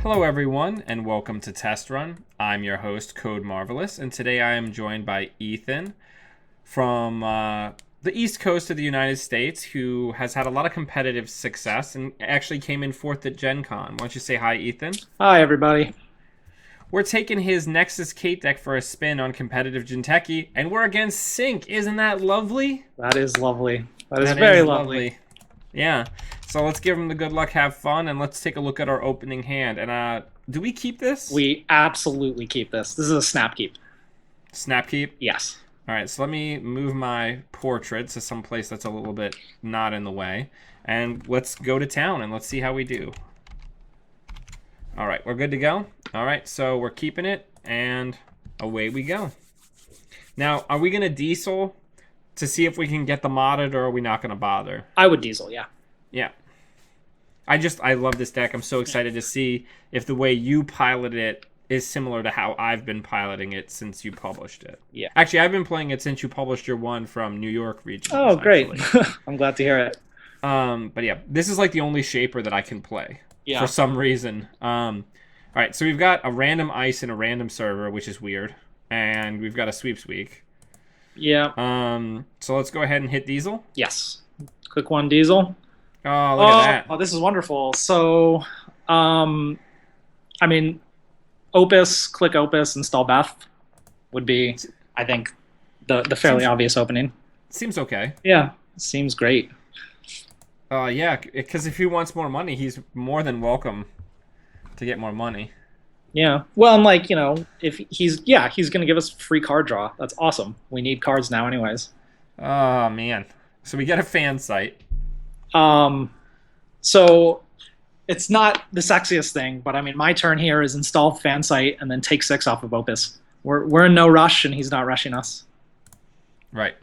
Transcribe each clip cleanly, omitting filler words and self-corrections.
Hello everyone and welcome to Test Run. I'm your host Code Marvelous, and today I am joined by Ethan from the East Coast of the United States, who has had a lot of competitive success and actually came in fourth at Gen Con. Why don't you say hi, Ethan? Hi, everybody. We're taking his Nexus Kate deck for a spin on competitive Jinteki, and we're against Sync. Isn't that lovely? That is lovely. That is That very is lovely. Yeah. So let's give him the good luck, have fun, and let's take a look at our opening hand. And do we keep this? We absolutely keep this. This is a snap keep. Snap keep? Yes. All right, so let me move my portrait to some place that's a little bit not in the way. And let's go to town and let's see how we do. All right, we're good to go. All right, so we're keeping it and away we go. Now, are we going to diesel to see if we can get the modded, or are we not going to bother? I would diesel, yeah. Yeah. I love this deck. I'm so excited to see if the way you piloted it is similar to how I've been piloting it since you published it. Yeah. Actually, I've been playing it since you published your one from New York region. Oh, great. I'm glad to hear it. But yeah, this is like the only shaper that I can play for some reason. All right, so we've got a random ice and a random server, which is weird. And we've got a sweeps week. Yeah. So let's go ahead and hit diesel. Yes. Click one diesel. Oh, look at that. Oh, this is wonderful. So, I mean, Opus, click Opus, install Beth would be, I think, the fairly obvious opening. Seems okay. Yeah, seems great. Yeah, because if he wants more money, he's more than welcome to get more money. Yeah. Well, and like, if he's going to give us free card draw. That's awesome. We need cards now anyways. Oh, man. So we get a fan site. So it's not the sexiest thing, but I mean, my turn here is install fan site and then take 6 off of Opus. We're in no rush, and he's not rushing us. Right.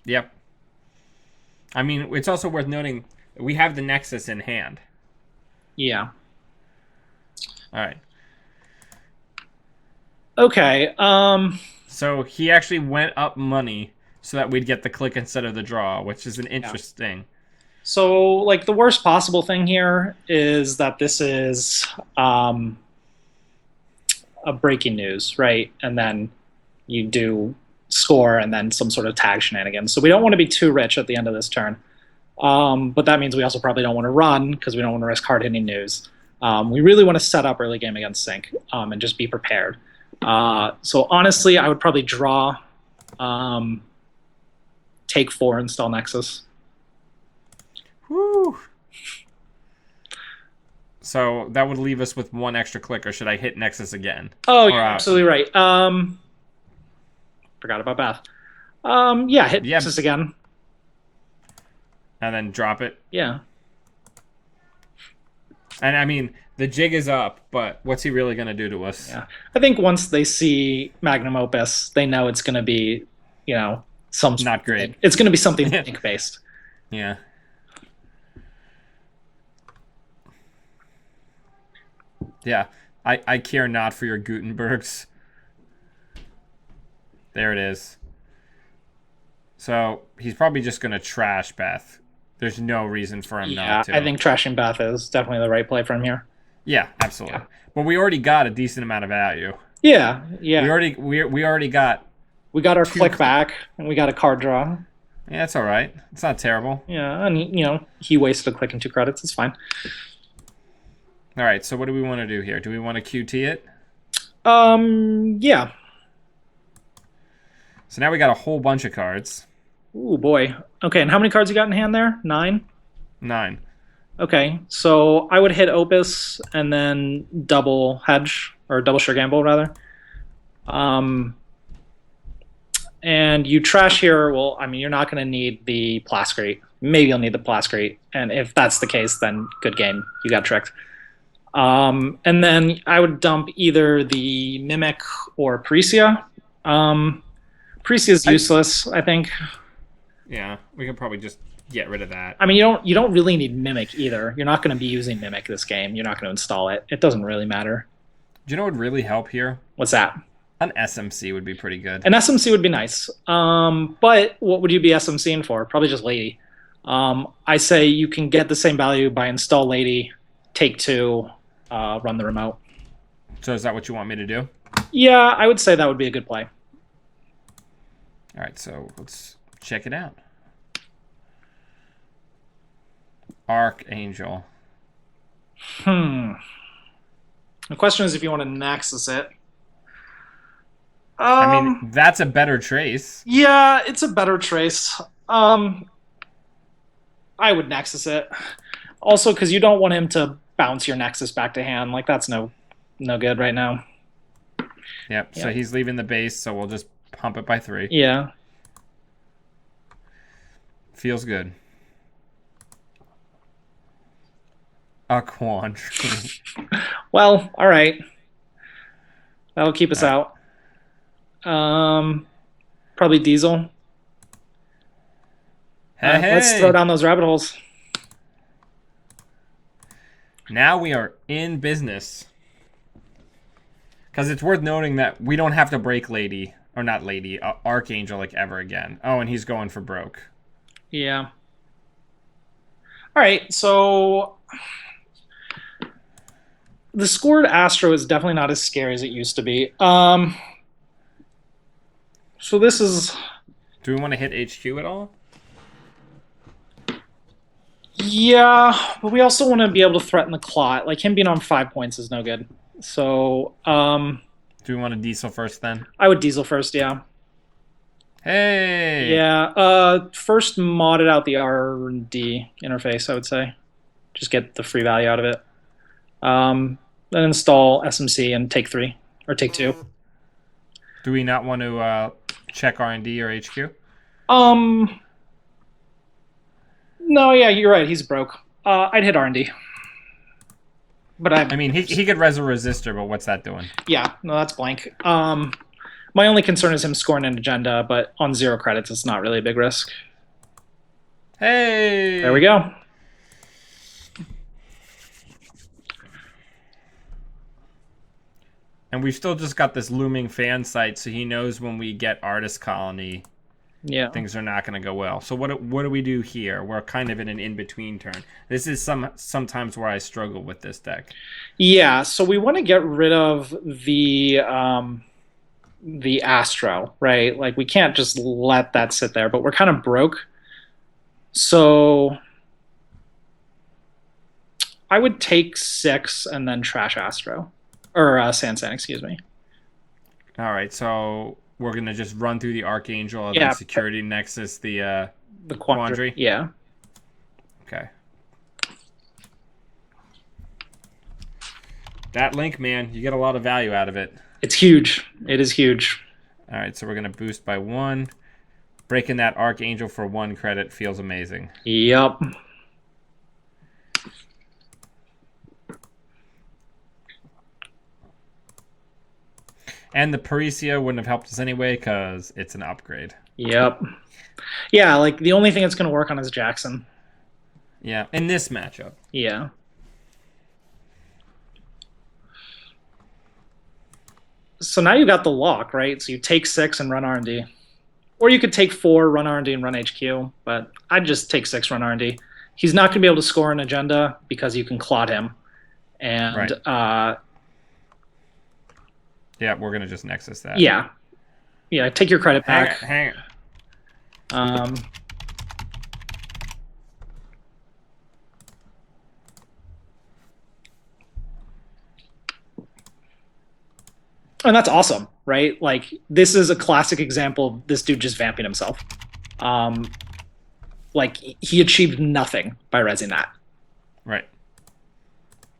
Yep. I mean, it's also worth noting we have the Nexus in hand. Yeah. All right. Okay. So he actually went up money so that we'd get the click instead of the draw, which is an interesting. So, like, the worst possible thing here is that this is a breaking news, right? And then you do score and then some sort of tag shenanigans. So we don't want to be too rich at the end of this turn. But that means we also probably don't want to run because we don't want to risk hard-hitting news. We really want to set up early game against Sync and just be prepared. So honestly, I would probably draw, take 4, install Nexus. Woo. So that would leave us with 1 extra click, or should I hit Nexus again? Oh, you're absolutely right. Forgot about Beth. Hit Nexus again. And then drop it? Yeah. And I mean, the jig is up, but what's he really going to do to us? Yeah. I think once they see Magnum Opus, they know it's going to be, some not great. It's going to be something Sync-based. Yeah. Yeah, I care not for your Gutenbergs. There it is. So he's probably just going to trash Beth. There's no reason for him not to. I think trashing Beth is definitely the right play from here. Yeah, absolutely. Yeah. But we already got a decent amount of value. Yeah. We already got. We got our click back, and we got a card draw. Yeah, it's all right. It's not terrible. Yeah, and he wasted a click and 2 credits. It's fine. All right, so what do we want to do here? Do we want to QT it? Yeah. So now we got a whole bunch of cards. Ooh, boy. Okay, and how many cards you got in hand there? 9? 9. Okay, so I would hit Opus and then double hedge, or double sure gamble, rather. And you trash here, well, I mean, you're not going to need the Plascrete. Maybe you'll need the Plascrete, and if that's the case, then good game. You got tricked. And then I would dump either the Mimic or Parisia. Parisia's useless, I think. Yeah, we can probably just get rid of that. I mean, you don't really need Mimic either. You're not going to be using Mimic this game. You're not going to install it. It doesn't really matter. Do you know what would really help here? What's that? An SMC would be pretty good. An SMC would be nice. But what would you be SMCing for? Probably just Lady. I say you can get the same value by install Lady, take 2, run the remote. So is that what you want me to do? Yeah, I would say that would be a good play. All right, so let's check it out. Archangel. The question is if you want to Nexus it. I mean, that's a better trace. Yeah, it's a better trace. I would Nexus it. Also, because you don't want him to bounce your Nexus back to hand. Like, that's no good right now. Yep, so he's leaving the base, so we'll just pump it by 3. Yeah. Feels good. A quandary. Well, all right. That'll keep us out. Probably Diesel. Hey. Let's throw down those rabbit holes. Now we are in business. Because it's worth noting that we don't have to break Lady, or not Lady, Archangel like ever again. Oh, and he's going for broke. Yeah. All right, so the scored Astro is definitely not as scary as it used to be. So this is... Do we want to hit HQ at all? Yeah, but we also want to be able to threaten the clot. Like, him being on 5 points is no good. So, do we want to diesel first then? I would diesel first, yeah. Hey! Yeah, first mod it out the R&D interface, I would say. Just get the free value out of it. Then install SMC and take 3, or take 2. Do we not want to check R&D or HQ? No, yeah, you're right. He's broke. I'd hit R&D. But I mean, he could res a resistor, but what's that doing? Yeah, no, that's blank. My only concern is him scoring an agenda, but on 0 credits, it's not really a big risk. Hey! There we go. And we've still just got this looming fan site, so he knows when we get Artist Colony, things are not going to go well. So what do we do here? We're kind of in an in-between turn. This is sometimes where I struggle with this deck. Yeah, so we want to get rid of the Astro, right? Like, we can't just let that sit there, but we're kind of broke. So I would take 6 and then trash Astro. Or Sansan, excuse me. All right, so we're going to just run through the Archangel and then Security Nexus, the Quandary? Yeah. Okay. That link, man, you get a lot of value out of it. It's huge. It is huge. All right, so we're going to boost by 1. Breaking that Archangel for 1 credit feels amazing. Yep. And the Parisia wouldn't have helped us anyway because it's an upgrade. Yep. Yeah, like, the only thing that's going to work on is Jackson. Yeah, in this matchup. Yeah. So now you got the lock, right? So you take 6 and run R&D. Or you could take 4, run R&D, and run HQ. But I'd just take 6, run R&D. He's not going to be able to score an agenda because you can clot him. And yeah, we're going to just Nexus that. Yeah. Yeah, take your credit back. Hang it. And that's awesome, right? Like, this is a classic example of this dude just vamping himself. Like, he achieved nothing by resing that. Right.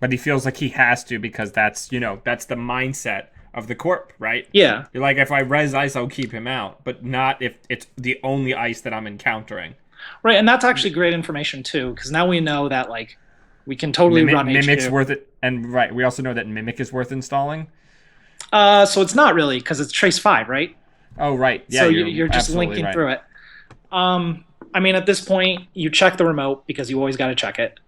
But he feels like he has to because that's, that's the mindset of the corp, right? Yeah. You're like, if I res ice, I'll keep him out, but not if it's the only ice that I'm encountering. Right, and that's actually great information too, because now we know that, like, we can totally run Mimic's HQ. worth it, and we also know that Mimic is worth installing. So it's not really, because it's trace 5, right? Oh, right. Yeah, so you're just linking through it. I mean, at this point, you check the remote because you always got to check it.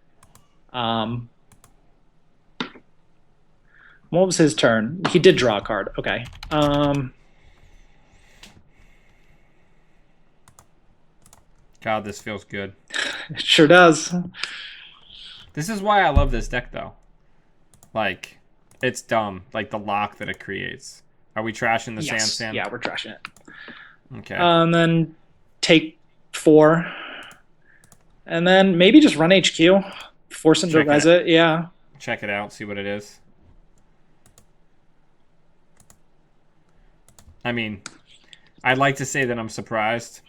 What was his turn? He did draw a card. Okay. God, this feels good. It sure does. This is why I love this deck, though. Like, it's dumb. Like the lock that it creates. Are we trashing the sand? Yeah, we're trashing it. Okay. And then take 4. And then maybe just run HQ. Force him to res it. Yeah. Check it out. See what it is. I mean, I'd like to say that I'm surprised,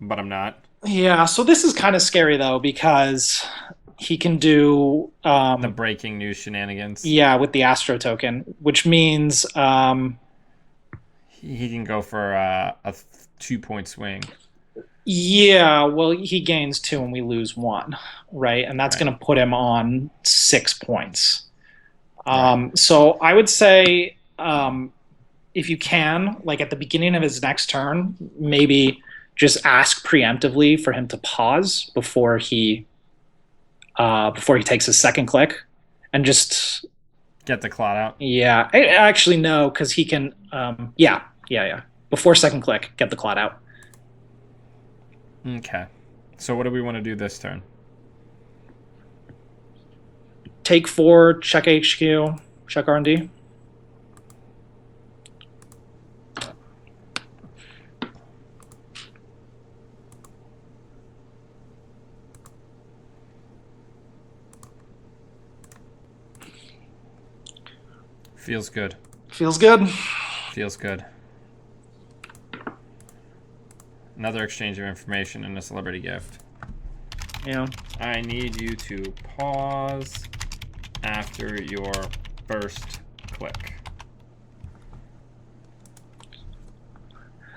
but I'm not. Yeah, so this is kind of scary, though, because he can do... the breaking news shenanigans. Yeah, with the Astro token, which means... he can go for a 2-point swing. Yeah, well, he gains 2 and we lose 1, right? And that's going to put him on 6 points. So I would say if you can, like at the beginning of his next turn, maybe just ask preemptively for him to pause before he takes his second click, and just get the clot out. Yeah, I actually no, because he can. Yeah. Before second click, get the clot out. Okay. So what do we want to do this turn? Take 4, check HQ, check R&D. Feels good. Feels good. Feels good. Another exchange of information and a celebrity gift. Yeah. I need you to pause after your first click.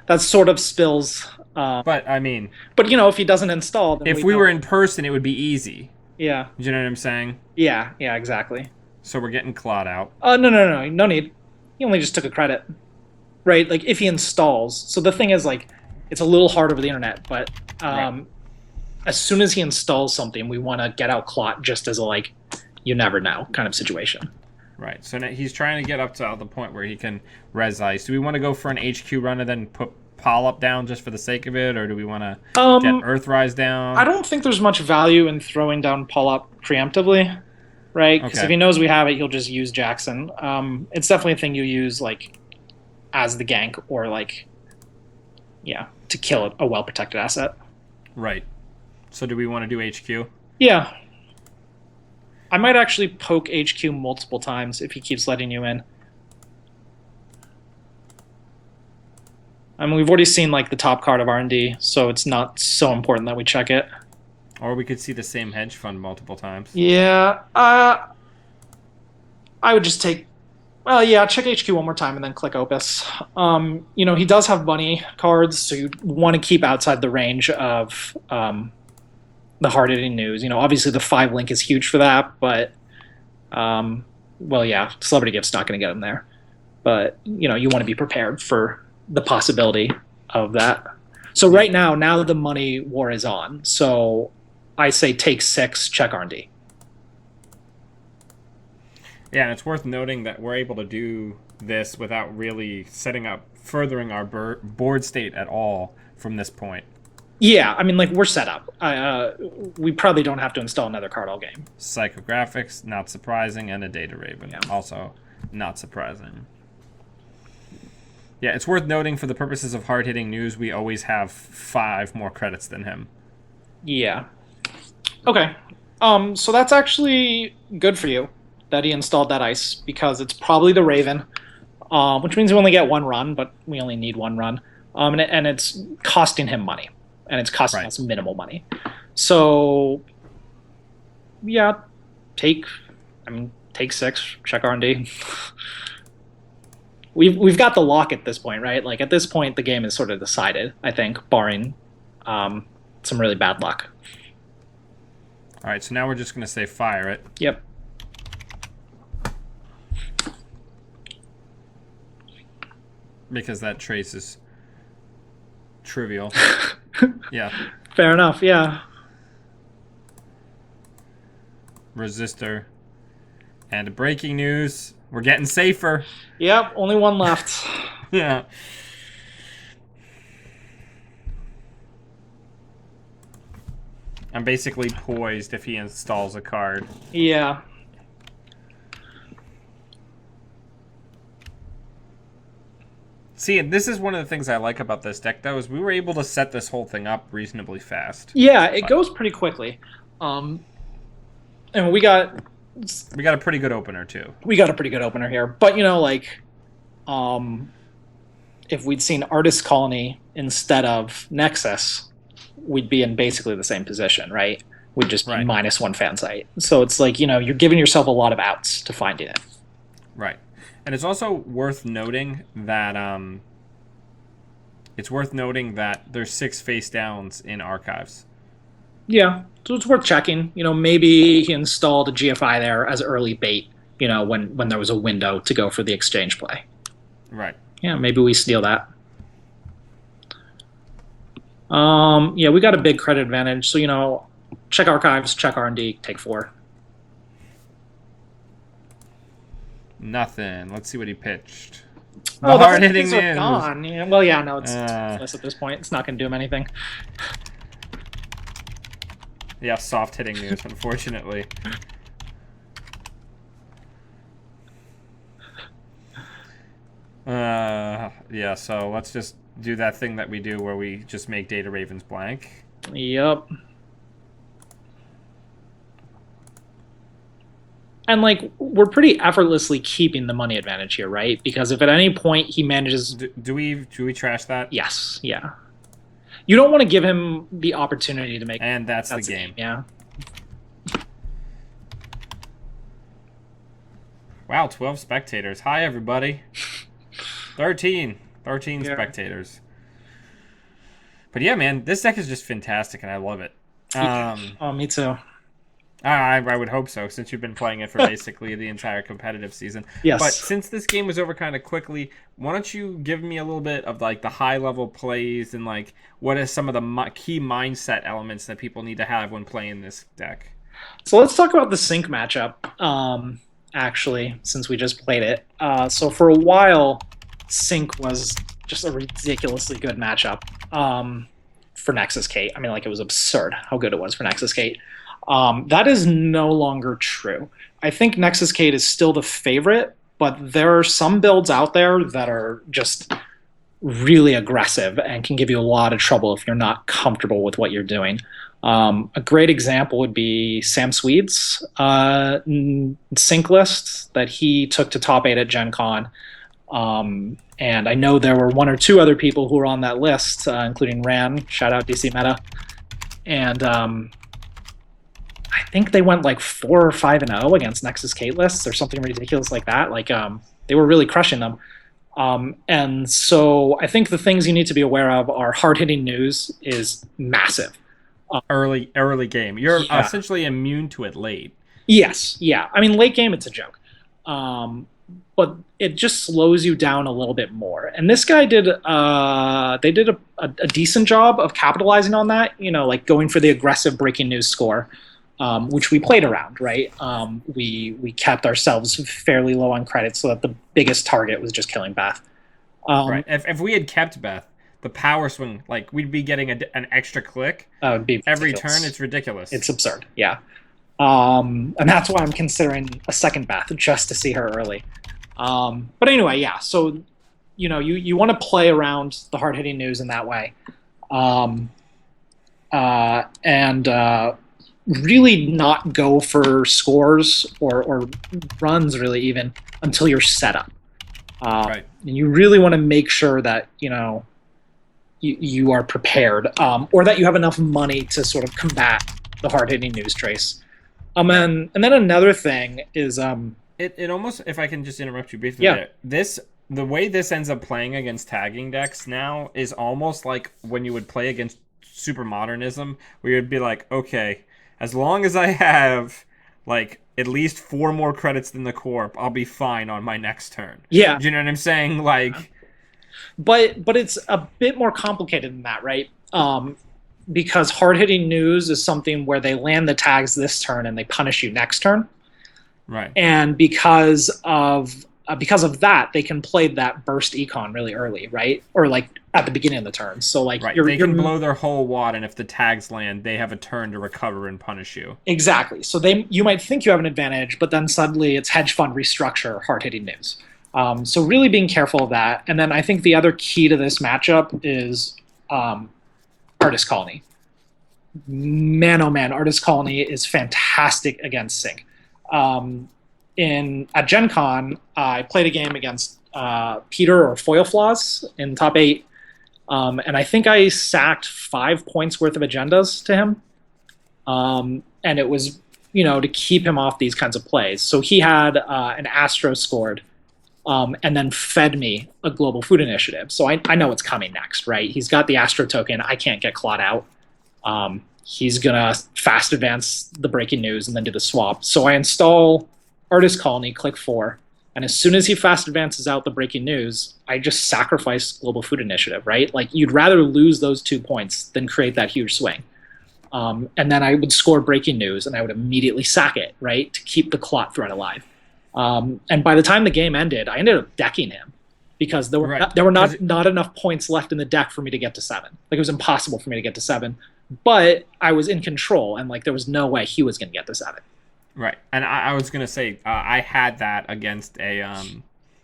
That sort of spills. But I mean, but you know, if he doesn't install, then if we were in person, it would be easy. Yeah. Do you know what I'm saying? Yeah, exactly. So we're getting clot out. No need. He only just took a credit, right? Like if he installs. So the thing is, like, it's a little hard over the internet, but as soon as he installs something, we want to get out clot just as a like, you never know kind of situation. Right. So now he's trying to get up to the point where he can res ice. Do we want to go for an HQ run and then put Polyp down just for the sake of it, or do we want to get Earthrise down? I don't think there's much value in throwing down Polyp preemptively, right? Because if he knows we have it, he'll just use Jackson. It's definitely a thing you use like as the gank or like, to kill a well-protected asset. Right. So do we want to do HQ? Yeah. I might actually poke HQ multiple times if he keeps letting you in. I mean, we've already seen like the top card of R&D, so it's not so important that we check it. Or we could see the same hedge fund multiple times. Yeah. I would just take... Well, yeah, check HQ one more time and then click Opus. You know, he does have money cards, so you want to keep outside the range of the hard-hitting news. You know, obviously the 5 link is huge for that, but well, yeah, Celebrity Gift's not going to get him there. But, you know, you want to be prepared for the possibility of that. So right now the money war is on. So I say take 6, check R&D. Yeah, and it's worth noting that we're able to do this without really furthering our board state at all from this point. Yeah, I mean, like, we're set up. We probably don't have to install another card all game. Psychographics, not surprising, and a Data Raven, also not surprising. Yeah, it's worth noting for the purposes of hard-hitting news, we always have 5 more credits than him. Yeah. Okay. So that's actually good for you that he installed that ice, because it's probably the Raven, which means we only get 1 run, but we only need 1 run. And it's costing him money, and it's costing us minimal money. So, yeah, take 6, check R&D. We've got the lock at this point, right? Like, at this point, the game is sort of decided, I think, barring some really bad luck. All right, so now we're just going to say fire it. Yep. Because that trace is trivial. Yeah. Fair enough, yeah. Resistor. And breaking news. We're getting safer. Yep, only 1 left. Yeah. I'm basically poised if he installs a card. Yeah. See, this is one of the things I like about this deck, though, is we were able to set this whole thing up reasonably fast. Yeah, it goes pretty quickly. And we got a pretty good opener, too. We got a pretty good opener here. But, you know, like, if we'd seen Artist Colony instead of Nexus, we'd be in basically the same position, right? We'd just be -1 fan site. So it's like, you know, you're giving yourself a lot of outs to finding it. Right. And it's also worth noting that there's 6 face downs in archives. Yeah, so it's worth checking. You know, maybe he installed a GFI there as early bait, you know, when there was a window to go for the exchange play. Right. Yeah, maybe we steal that. Yeah, we got a big credit advantage. So, you know, check archives, check R&D, take 4. Nothing. Let's see what he pitched. The hard-hitting news. Gone. Yeah, well, yeah, no, it's useless at this point. It's not going to do him anything. Yeah, soft-hitting news, unfortunately. Yeah, so let's just do that thing that we do where we just make Data Ravens blank. Yep. And, like, we're pretty effortlessly keeping the money advantage here, right? Because if at any point he manages... Do we trash that? Yes, yeah. You don't want to give him the opportunity to make... And that's the game. Yeah. Wow, 12 spectators. Hi, everybody. 13 spectators. But yeah, man, this deck is just fantastic, and I love it. Oh, me too. I would hope so, since you've been playing it for basically the entire competitive season. Yes. But since this game was over kind of quickly, why don't you give me a little bit of like the high-level plays and like what are some of the key mindset elements that people need to have when playing this deck? So let's talk about the sync matchup, actually, since we just played it. So for a while, sync was just a ridiculously good matchup for Nexus Kate. I mean, like, it was absurd how good it was for Nexus Kate. That is no longer true. I think Nexus Kate is still the favorite, but there are some builds out there that are just really aggressive and can give you a lot of trouble if you're not comfortable with what you're doing. A great example would be Sam Swede's sync list that he took to top 8 at Gen Con. And I know there were 1 or 2 other people who were on that list, including Ran, shout out DC Meta. And I think they went like 4 or 5-0 against Nexus Kate lists or something ridiculous like that. Like, they were really crushing them. And so I think the things you need to be aware of are hard-hitting news is massive. Early game. You're essentially immune to it late. Yes, yeah. I mean, late game, it's a joke. But it just slows you down a little bit more. And this guy did a decent job of capitalizing on that, you know, like going for the aggressive breaking news score, which we played around, right? We kept ourselves fairly low on credit so that the biggest target was just killing Beth. Right. If we had kept Beth, the power swing, like, we'd be getting an extra click would be every turn. It's ridiculous. It's absurd, yeah. And that's why I'm considering a second Beth, just to see her early. But anyway, yeah, so, you know, you want to play around the hard-hitting news in that way. And really not go for scores or runs, really, even, until you're set up. Right. And you really want to make sure that, you know, you are prepared, or that you have enough money to sort of combat the hard-hitting news trace. And then another thing is... It almost, if I can just interrupt you briefly there, the way this ends up playing against tagging decks now is almost like when you would play against Super Modernism, where you'd be like, okay, as long as I have like at least 4 more credits than the Corp, I'll be fine on my next turn. Yeah. Do you know what I'm saying? Like... But it's a bit more complicated than that, right? Because hard-hitting news is something where they land the tags this turn and they punish you next turn. Right. And because of that, they can play that burst econ really early, right? Or like at the beginning of the turn. So like they can blow their whole wad, and if the tags land, they have a turn to recover and punish you. Exactly. So you might think you have an advantage, but then suddenly it's hedge fund restructure, hard-hitting news. So really being careful of that. And then I think the other key to this matchup is Artist Colony. Man, oh man, Artist Colony is fantastic against Sync. At Gen Con, I played a game against Peter or Foil Flaws in top 8. And I think I sacked 5 points worth of agendas to him. And it was, to keep him off these kinds of plays. So he had an Astro scored and then fed me a global food initiative. So I know what's coming next, right? He's got the Astro token. I can't get clawed out. He's going to fast advance the breaking news and then do the swap. So I install Artist Colony, click 4. And as soon as he fast advances out the breaking news, I just sacrifice global food initiative, right? Like you'd rather lose those 2 points than create that huge swing. And then I would score breaking news and I would immediately sack it, right? To keep the clot threat alive. And by the time the game ended, I ended up decking him because there were not enough points left in the deck for me to get to 7. Like it was impossible for me to get to 7, but I was in control and like there was no way he was going to get to 7. Right, and I was gonna say I had that against a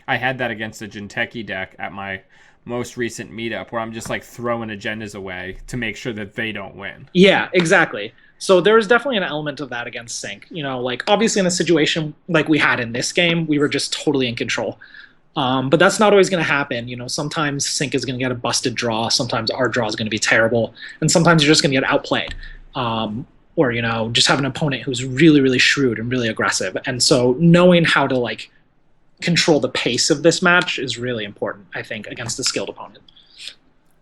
Jinteki deck at my most recent meetup where I'm just like throwing agendas away to make sure that they don't win. Yeah, exactly. So there was definitely an element of that against Sync. Like obviously in a situation like we had in this game, we were just totally in control. But that's not always going to happen. Sometimes Sync is going to get a busted draw. Sometimes our draw is going to be terrible, and sometimes you're just going to get outplayed. Or just have an opponent who's really, really shrewd and really aggressive. And so knowing how to like control the pace of this match is really important, I think, against a skilled opponent.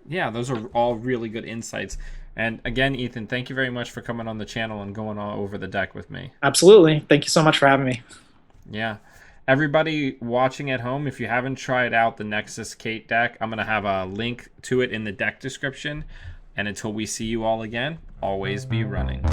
Yeah, those are all really good insights. And again, Ethan, thank you very much for coming on the channel and going all over the deck with me. Absolutely. Thank you so much for having me. Yeah. Everybody watching at home, if you haven't tried out the Nexus Kate deck, I'm going to have a link to it in the deck description. And until we see you all again, always be running.